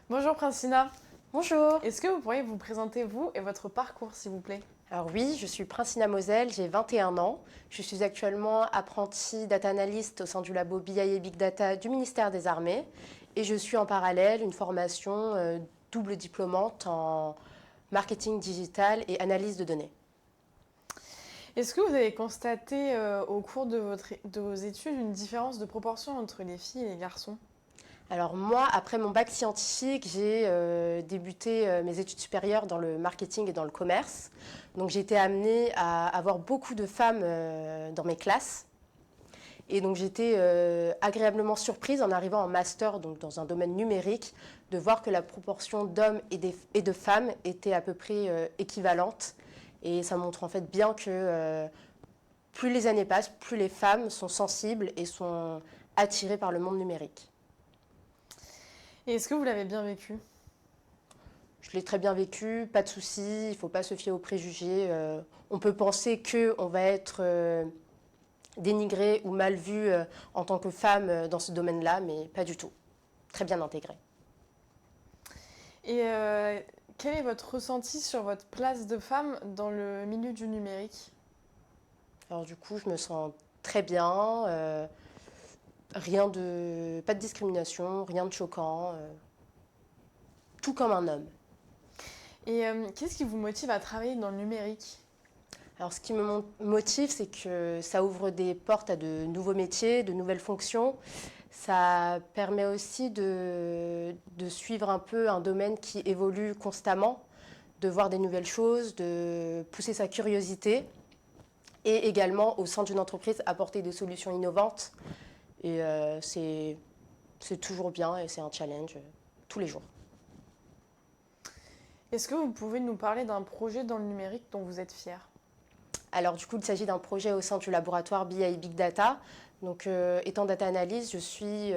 Bonjour Princina, Bonjour. est-ce que vous pourriez vous présenter vous et votre parcours s'il vous plaît? Alors oui, je suis Princina Moselle, j'ai 21 ans. Je suis actuellement apprentie data analyst au sein du labo BI et Big Data du ministère des Armées. Et je suis en parallèle une formation double diplômante en marketing digital et analyse de données. Est-ce que vous avez constaté au cours de vos études une différence de proportion entre les filles et les garçons? Alors moi, après mon bac scientifique, j'ai débuté mes études supérieures dans le marketing et dans le commerce. Donc j'ai été amenée à avoir beaucoup de femmes dans mes classes. Et donc j'étais agréablement surprise en arrivant en master, donc dans un domaine numérique, de voir que la proportion d'hommes et de femmes était à peu près équivalente. Et ça montre en fait bien que plus les années passent, plus les femmes sont sensibles et sont attirées par le monde numérique. Et est-ce que vous l'avez bien vécu? Je l'ai très bien vécu, pas de soucis, il ne faut pas se fier aux préjugés. On peut penser qu'on va être dénigré ou mal vu en tant que femme dans ce domaine-là, mais pas du tout. Très bien intégré. Et quel est votre ressenti sur votre place de femme dans le milieu du numérique? Alors du coup, je me sens très bien, pas de discrimination, rien de choquant, tout comme un homme. Et qu'est-ce qui vous motive à travailler dans le numérique? Alors ce qui me motive, c'est que ça ouvre des portes à de nouveaux métiers, de nouvelles fonctions. Ça permet aussi de suivre un peu un domaine qui évolue constamment, de voir des nouvelles choses, de pousser sa curiosité et également au sein d'une entreprise apporter des solutions innovantes. Et c'est toujours bien et c'est un challenge tous les jours. Est-ce que vous pouvez nous parler d'un projet dans le numérique dont vous êtes fier? Alors du coup, il s'agit d'un projet au sein du laboratoire BI et Big Data. Donc étant data analyst, je suis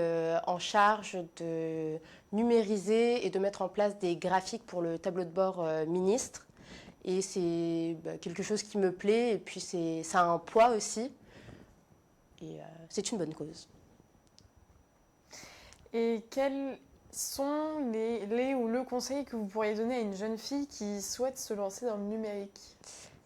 en charge de numériser et de mettre en place des graphiques pour le tableau de bord ministre. Et c'est quelque chose qui me plaît et puis ça a un poids aussi. Et c'est une bonne cause. Et quels sont les ou le conseil que vous pourriez donner à une jeune fille qui souhaite se lancer dans le numérique?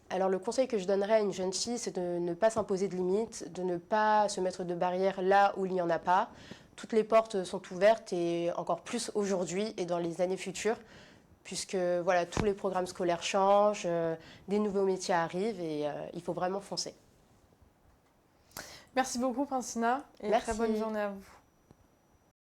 Alors le conseil que je donnerais à une jeune fille, c'est de ne pas s'imposer de limites, de ne pas se mettre de barrières là où il n'y en a pas. Toutes les portes sont ouvertes et encore plus aujourd'hui et dans les années futures, puisque voilà, tous les programmes scolaires changent, des nouveaux métiers arrivent et il faut vraiment foncer. Merci beaucoup, Francina, et très bonne Merci. journée à vous.